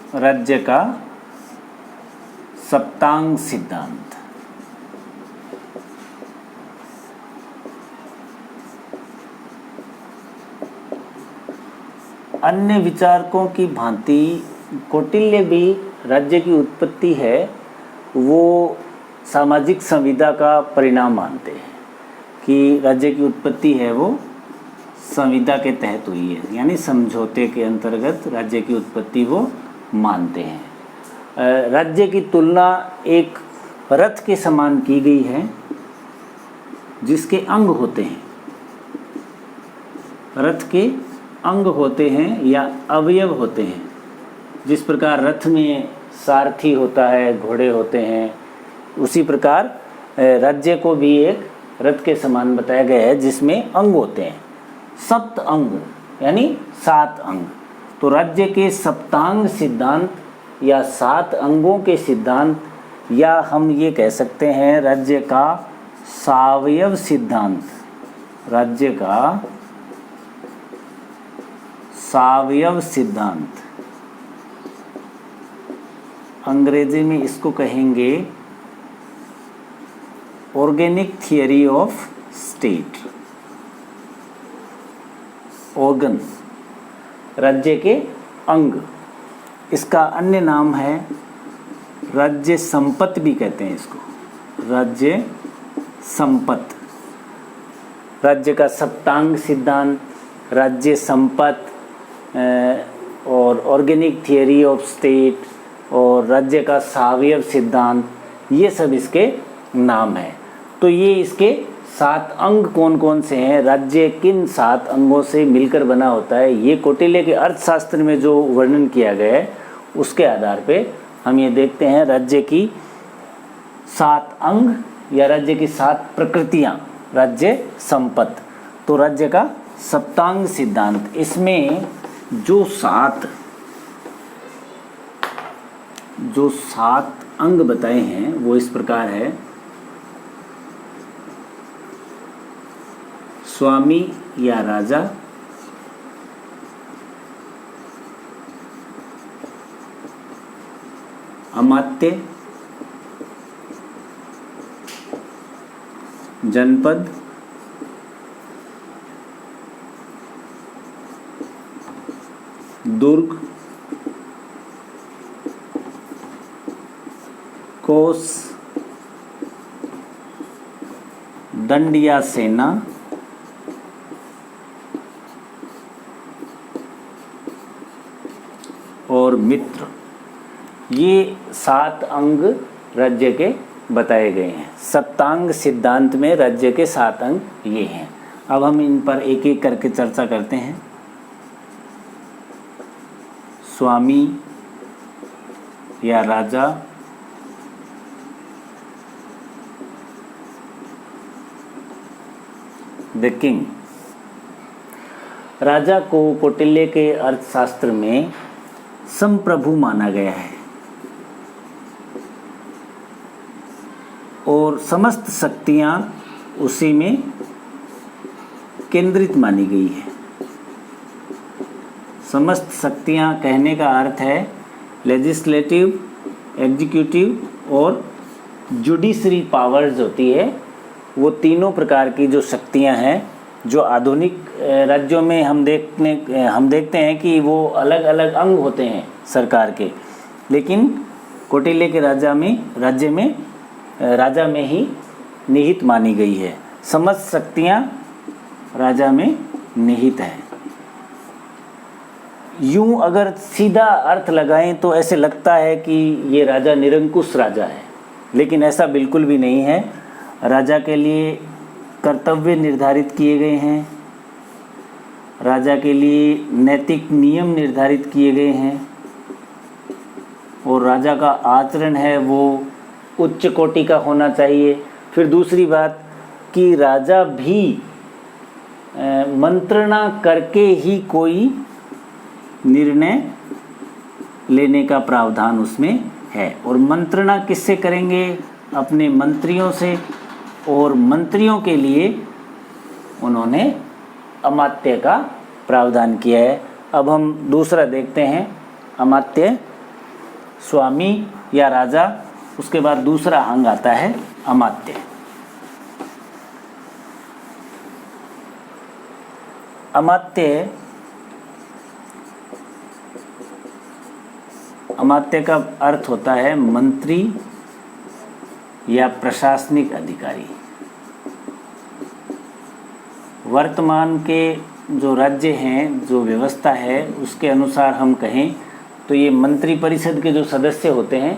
राज्य का सप्तांग सिद्धांत। अन्य विचारकों की भांति कौटिल्य भी राज्य की उत्पत्ति है वो सामाजिक संविदा का परिणाम मानते हैं कि राज्य की उत्पत्ति है वो संविदा के तहत हुई है, यानी समझौते के अंतर्गत राज्य की उत्पत्ति वो मानते हैं। राज्य की तुलना एक रथ के समान की गई है जिसके अंग होते हैं। रथ के अंग होते हैं या अवयव होते हैं। जिस प्रकार रथ में सारथी होता है, घोड़े होते हैं, उसी प्रकार राज्य को भी एक रथ के समान बताया गया है जिसमें अंग होते हैं, सप्त अंग यानी 7 अंग। तो राज्य के सप्तांग सिद्धांत या 7 अंगों के सिद्धांत, या हम ये कह सकते हैं राज्य का सावयव सिद्धांत। राज्य का सावयव सिद्धांत, अंग्रेजी में इसको कहेंगे organic theory of state. Organ, राज्य के अंग, इसका अन्य नाम है राज्य संपत्ति भी कहते हैं इसको, राज्य संपत्ति। राज्य का सप्तांग सिद्धांत, राज्य संपत्ति और ऑर्गेनिक थियरी ऑफ स्टेट और राज्य का सावयव सिद्धांत, ये सब इसके नाम हैं। तो ये इसके 7 अंग कौन कौन से हैं, राज्य किन 7 अंगों से मिलकर बना होता है, ये कौटिल्य के अर्थशास्त्र में जो वर्णन किया गया है उसके आधार पे हम ये देखते हैं राज्य की 7 अंग या राज्य की 7 प्रकृतियाँ, राज्य संपत्ति। तो राज्य का सप्तांग सिद्धांत, इसमें जो 7 अंग बताए हैं वो इस प्रकार है। स्वामी या राजा, अमात्य, जनपद, दुर्ग, कोस, दंड या सेना, और मित्र, ये 7 अंग राज्य के बताए गए हैं। सप्तांग सिद्धांत में राज्य के 7 अंग ये हैं। अब हम इन पर एक एक करके चर्चा करते हैं। स्वामी या राजा, द किंग। राजा को कौटिल्य के अर्थशास्त्र में संप्रभु माना गया है और समस्त शक्तियां उसी में केंद्रित मानी गई है। समस्त शक्तियां कहने का अर्थ है लेजिस्लेटिव, एग्जीक्यूटिव और जुडिशरी पावर्स होती है। वो तीनों प्रकार की जो शक्तियां हैं जो आधुनिक राज्यों में हम देखते हैं कि वो अलग अलग अंग होते हैं सरकार के, लेकिन कौटिल्य के राज्य में राजा में ही निहित मानी गई है। समस्त शक्तियां राजा में निहित हैं। यूं अगर सीधा अर्थ लगाएं तो ऐसे लगता है कि ये राजा निरंकुश राजा है, लेकिन ऐसा बिल्कुल भी नहीं है। राजा के लिए कर्तव्य निर्धारित किए गए हैं, राजा के लिए नैतिक नियम निर्धारित किए गए हैं और राजा का आचरण है वो उच्च कोटि का होना चाहिए। फिर दूसरी बात कि राजा भी मंत्रणा करके ही कोई निर्णय लेने का प्रावधान उसमें है, और मंत्रणा किससे करेंगे? अपने मंत्रियों से, और मंत्रियों के लिए उन्होंने अमात्य का प्रावधान किया है। अब हम दूसरा देखते हैं, अमात्य स्वामी या राजा। उसके बाद दूसरा अंग आता है अमात्य। अमात्य का अर्थ होता है मंत्री या प्रशासनिक अधिकारी। वर्तमान के जो राज्य हैं, जो व्यवस्था है, उसके अनुसार हम कहें तो ये मंत्री परिषद के जो सदस्य होते हैं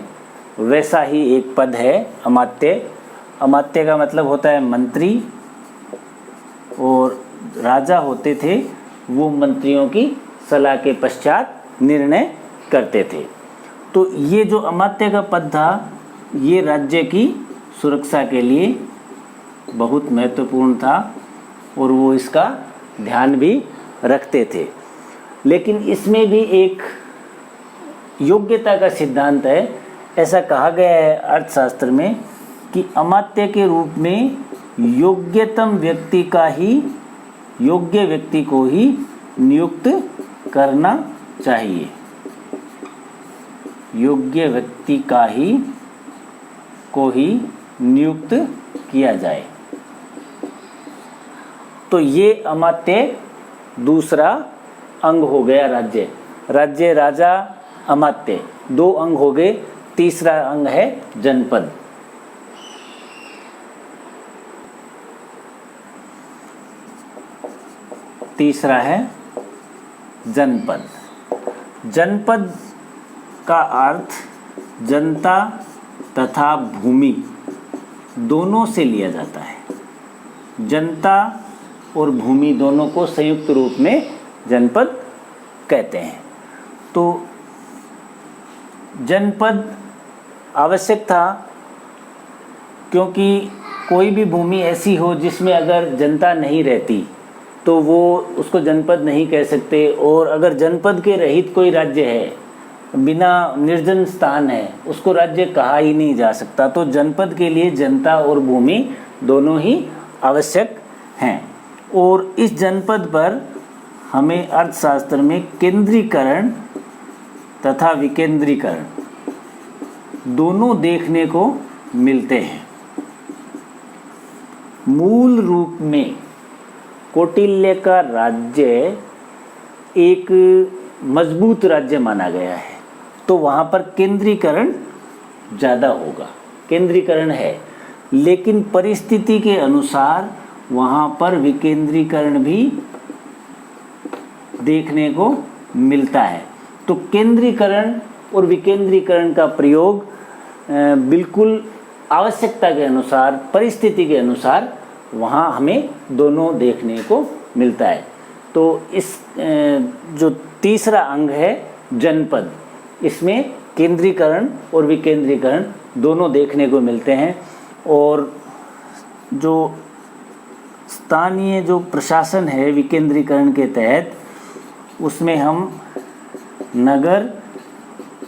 वैसा ही एक पद है अमात्य। अमात्य का मतलब होता है मंत्री, और राजा होते थे वो मंत्रियों की सलाह के पश्चात निर्णय करते थे। तो ये जो अमात्य का पद था ये राज्य की सुरक्षा के लिए बहुत महत्वपूर्ण था और वो इसका ध्यान भी रखते थे। लेकिन इसमें भी एक योग्यता का सिद्धांत है। ऐसा कहा गया है अर्थशास्त्र में कि अमात्य के रूप में योग्यतम व्यक्ति योग्य व्यक्ति को ही नियुक्त करना चाहिए। योग्य व्यक्ति को ही नियुक्त किया जाए। तो ये अमात्य दूसरा अंग हो गया राज्य, राजा, अमात्य, 2 अंग हो गए। तीसरा अंग है जनपद। तीसरा है जनपद। जनपद का अर्थ जनता तथा भूमि दोनों से लिया जाता है। जनता और भूमि दोनों को संयुक्त रूप में जनपद कहते हैं। तो जनपद आवश्यक था क्योंकि कोई भी भूमि ऐसी हो जिसमें अगर जनता नहीं रहती तो वो उसको जनपद नहीं कह सकते, और अगर जनपद के रहित कोई राज्य है, बिना निर्जन स्थान है, उसको राज्य कहा ही नहीं जा सकता। तो जनपद के लिए जनता और भूमि दोनों ही आवश्यक हैं। और इस जनपद पर हमें अर्थशास्त्र में केंद्रीकरण तथा विकेंद्रीकरण दोनों देखने को मिलते हैं। मूल रूप में कौटिल्य का राज्य एक मजबूत राज्य माना गया है, तो वहाँ पर केंद्रीकरण ज़्यादा होगा, केंद्रीकरण है। लेकिन परिस्थिति के अनुसार वहाँ पर विकेंद्रीकरण भी देखने को मिलता है। तो केंद्रीकरण और विकेंद्रीकरण का प्रयोग बिल्कुल आवश्यकता के अनुसार, परिस्थिति के अनुसार वहाँ हमें दोनों देखने को मिलता है। तो इस जो तीसरा अंग है जनपद, इसमें केंद्रीकरण और विकेंद्रीकरण दोनों देखने को मिलते हैं। और जो स्थानीय जो प्रशासन है विकेंद्रीकरण के तहत, उसमें हम नगर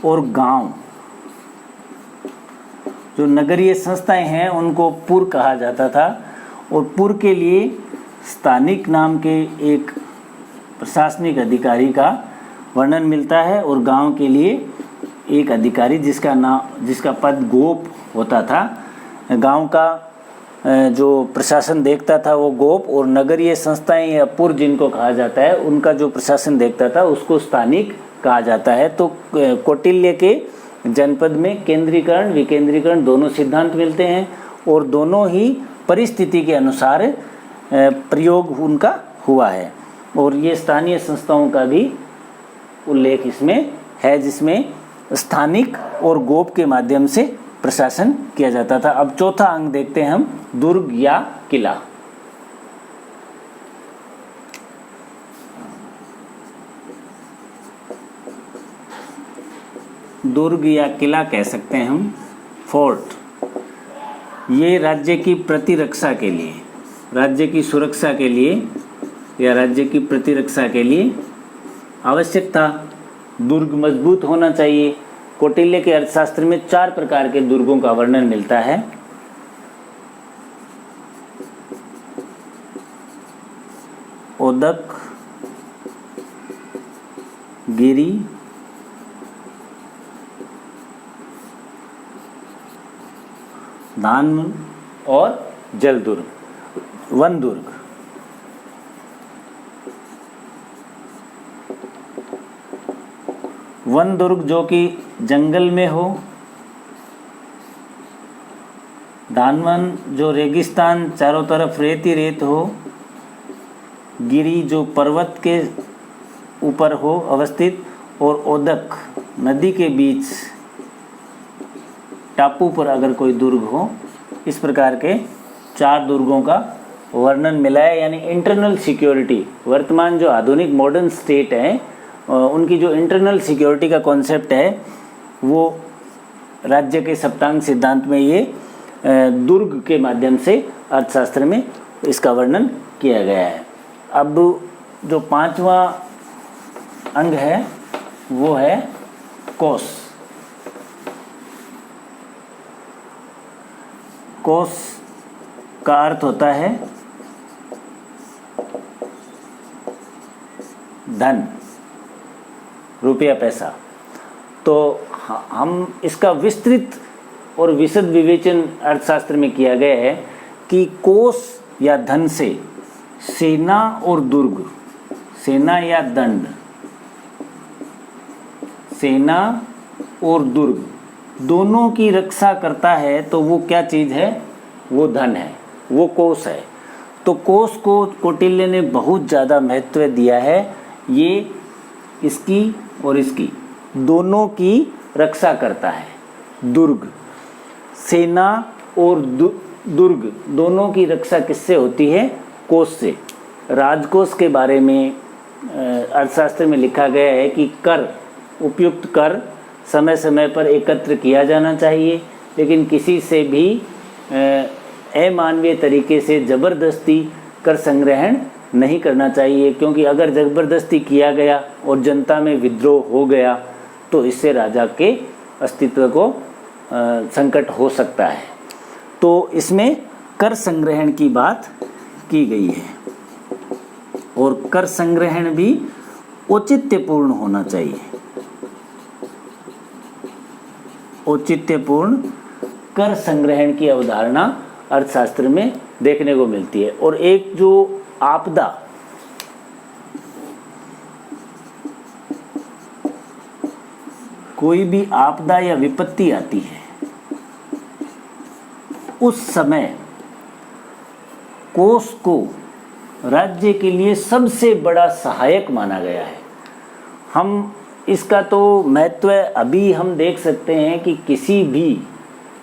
और गांव, जो नगरीय संस्थाएं हैं उनको पुर कहा जाता था, और पुर के लिए स्थानिक नाम के एक प्रशासनिक अधिकारी का वर्णन मिलता है, और गांव के लिए एक अधिकारी जिसका पद गोप होता था। गांव का जो प्रशासन देखता था वो गोप, और नगरीय संस्थाएं या पुर जिनको कहा जाता है उनका जो प्रशासन देखता था उसको स्थानिक कहा जाता है। तो कौटिल्य के जनपद में केंद्रीकरण विकेंद्रीकरण दोनों सिद्धांत मिलते हैं, और दोनों ही परिस्थिति के अनुसार प्रयोग उनका हुआ है। और ये स्थानीय संस्थाओं का भी उल्लेख इसमें है, जिसमें स्थानिक और गोप के माध्यम से प्रशासन किया जाता था। अब चौथा अंग देखते हैं हम, दुर्ग या किला। दुर्ग या किला कह सकते हैं हम, फोर्ट। ये राज्य की प्रतिरक्षा के लिए, राज्य की सुरक्षा के लिए या राज्य की प्रतिरक्षा के लिए आवश्यक था। दुर्ग मजबूत होना चाहिए। कौटिल्य के अर्थशास्त्र में 4 प्रकार के दुर्गों का वर्णन मिलता है। ओदक, गिरि, धान और जल दुर्ग, वन दुर्ग। वन दुर्ग जो कि जंगल में हो, धानवन जो रेगिस्तान चारों तरफ रेत ही रेत हो, गिरी जो पर्वत के ऊपर हो अवस्थित, और ओदक नदी के बीच टापू पर अगर कोई दुर्ग हो। इस प्रकार के 4 दुर्गों का वर्णन मिला है। यानी इंटरनल सिक्योरिटी, वर्तमान जो आधुनिक मॉडर्न स्टेट है उनकी जो इंटरनल सिक्योरिटी का कॉन्सेप्ट है वो राज्य के सप्तांग सिद्धांत में ये दुर्ग के माध्यम से अर्थशास्त्र में इसका वर्णन किया गया है। अब जो 5वां अंग है वो है कोश। कोश का अर्थ होता है धन, रुपया पैसा। तो हम इसका विस्तृत और विशद विवेचन अर्थशास्त्र में किया गया है कि कोष या धन से सेना और दुर्ग, सेना या दंड, सेना और दुर्ग दोनों की रक्षा करता है तो वो क्या चीज़ है? वो धन है, वो कोष है। तो कोष को कौटिल्य ने बहुत ज़्यादा महत्व दिया है। ये इसकी और इसकी दोनों की रक्षा करता है। दुर्ग, सेना और दुर्ग दोनों की रक्षा किससे होती है? कोष से। राजकोष के बारे में अर्थशास्त्र में लिखा गया है कि कर, उपयुक्त कर समय समय पर एकत्र किया जाना चाहिए, लेकिन किसी से भी अमानवीय तरीके से ज़बरदस्ती कर संग्रहण नहीं करना चाहिए, क्योंकि अगर ज़बरदस्ती किया गया और जनता में विद्रोह हो गया तो इससे राजा के अस्तित्व को संकट हो सकता है। तो इसमें कर संग्रहण की बात की गई है और कर संग्रहण भी औचित्यपूर्ण होना चाहिए। औचित्यपूर्ण कर संग्रहण की अवधारणा अर्थशास्त्र में देखने को मिलती है। और एक जो आपदा, कोई भी आपदा या विपत्ति आती है उस समय कोष को राज्य के लिए सबसे बड़ा सहायक माना गया है। हम इसका तो महत्व अभी हम देख सकते हैं कि किसी भी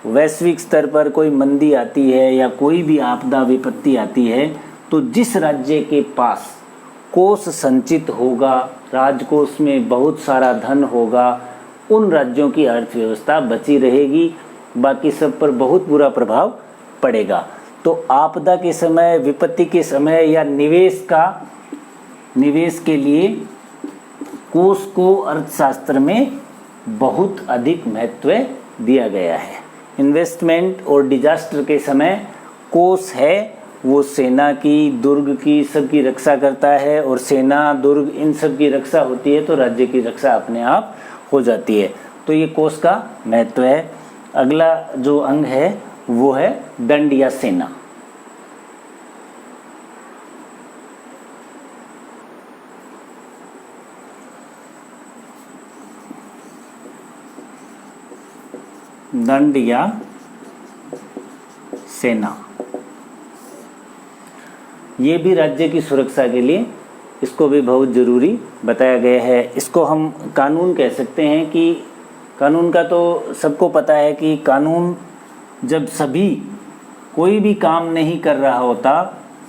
वैश्विक स्तर पर कोई मंदी आती है या कोई भी आपदा विपत्ति आती है तो जिस राज्य के पास कोष संचित होगा, राजकोष में बहुत सारा धन होगा, उन राज्यों की अर्थव्यवस्था बची रहेगी, बाकी सब पर बहुत बुरा प्रभाव पड़ेगा। तो आपदा के समय, विपत्ति के समय या निवेश के लिए कोष को अर्थशास्त्र में बहुत अधिक महत्व दिया गया है। इन्वेस्टमेंट और डिजास्टर के समय कोष है वो सेना की, दुर्ग की, सबकी रक्षा करता है, और सेना, दुर्ग इन सब की रक्षा होती है तो राज्य की रक्षा अपने आप हो जाती है। तो ये कोष का महत्व है। अगला जो अंग है वो है दंड या सेना। दंड या सेना, ये भी राज्य की सुरक्षा के लिए इसको भी बहुत ज़रूरी बताया गया है। इसको हम कानून कह सकते हैं कि कानून का तो सबको पता है कि कानून जब सभी कोई भी काम नहीं कर रहा होता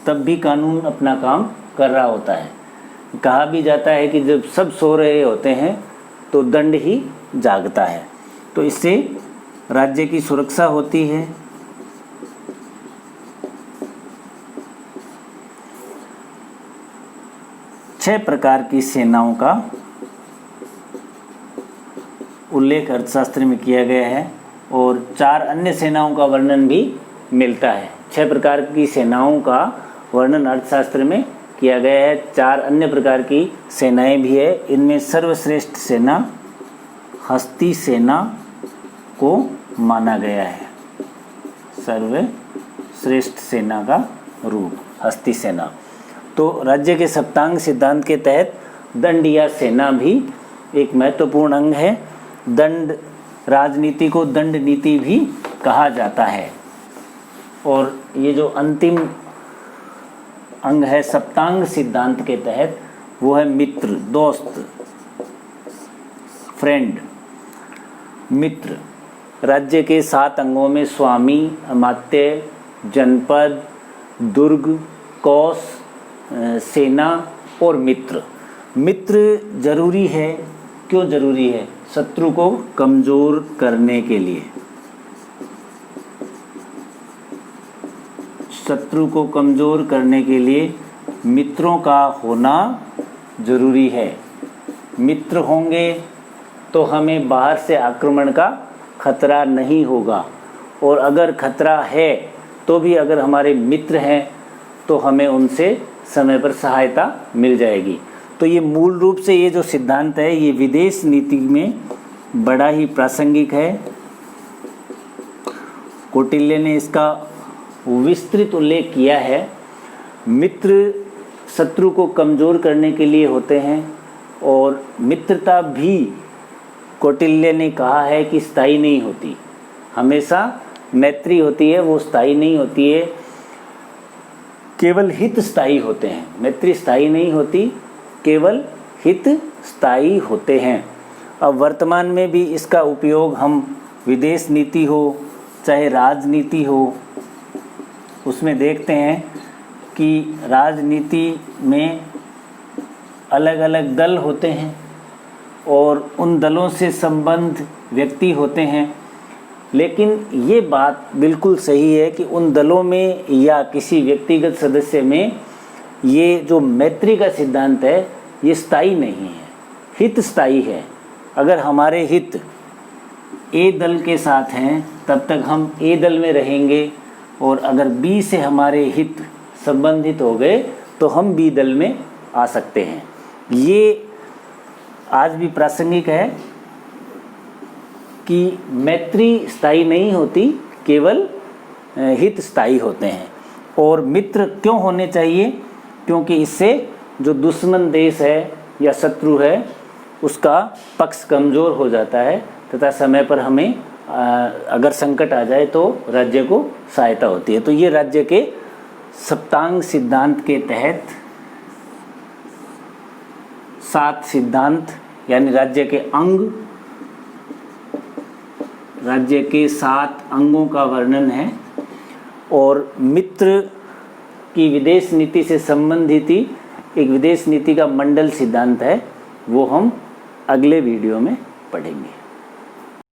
तब भी कानून अपना काम कर रहा होता है। कहा भी जाता है कि जब सब सो रहे होते हैं तो दंड ही जागता है। तो इससे राज्य की सुरक्षा होती है। छह प्रकार की सेनाओं का उल्लेख अर्थशास्त्र में किया गया है और 4 अन्य सेनाओं का वर्णन भी मिलता है। 6 प्रकार की सेनाओं का वर्णन अर्थशास्त्र में किया गया है। 4 अन्य प्रकार की सेनाएं भी है। इनमें सर्वश्रेष्ठ सेना हस्ती सेना को माना गया है। सर्वश्रेष्ठ सेना का रूप, हस्ती सेना। तो राज्य के सप्तांग सिद्धांत के तहत दंड या सेना भी एक महत्वपूर्ण अंग है। दंड राजनीति को दंड नीति भी कहा जाता है। और ये जो अंतिम अंग है सप्तांग सिद्धांत के तहत, वो है मित्र, दोस्त, फ्रेंड, मित्र। राज्य के 7 अंगों में स्वामी, अमात्य, जनपद, दुर्ग, कोष, सेना और मित्र। मित्र जरूरी है। क्यों जरूरी है? शत्रु को कमजोर करने के लिए। शत्रु को कमजोर करने के लिए मित्रों का होना जरूरी है। मित्र होंगे तो हमें बाहर से आक्रमण का खतरा नहीं होगा, और अगर खतरा है तो भी अगर हमारे मित्र हैं तो हमें उनसे समय पर सहायता मिल जाएगी। तो ये मूल रूप से ये जो सिद्धांत है ये विदेश नीति में बड़ा ही प्रासंगिक है। कौटिल्य ने इसका विस्तृत उल्लेख किया है। मित्र शत्रु को कमज़ोर करने के लिए होते हैं, और मित्रता भी कौटिल्य ने कहा है कि स्थायी नहीं होती। हमेशा मैत्री होती है, वो स्थायी नहीं होती है। केवल हित स्थायी होते हैं। मैत्री स्थायी नहीं होती, केवल हित स्थायी होते हैं। अब वर्तमान में भी इसका उपयोग हम विदेश नीति हो चाहे राजनीति हो, उसमें देखते हैं कि राजनीति में अलग अलग दल होते हैं और उन दलों से संबंध व्यक्ति होते हैं। लेकिन ये बात बिल्कुल सही है कि उन दलों में या किसी व्यक्तिगत सदस्य में ये जो मैत्री का सिद्धांत है ये स्थायी नहीं है, हित स्थायी है। अगर हमारे हित ए दल के साथ हैं तब तक हम ए दल में रहेंगे, और अगर बी से हमारे हित संबंधित हो गए तो हम बी दल में आ सकते हैं। ये आज भी प्रासंगिक है कि मैत्री स्थायी नहीं होती, केवल हित स्थायी होते हैं। और मित्र क्यों होने चाहिए? क्योंकि इससे जो दुश्मन देश है या शत्रु है उसका पक्ष कमज़ोर हो जाता है, तथा समय पर हमें अगर संकट आ जाए तो राज्य को सहायता होती है। तो ये राज्य के सप्तांग सिद्धांत के तहत 7 सिद्धांत यानी राज्य के अंग, राज्य के 7 अंगों का वर्णन है। और मित्र की विदेश नीति से संबंधित ही एक विदेश नीति का मंडल सिद्धांत है, वो हम अगले वीडियो में पढ़ेंगे।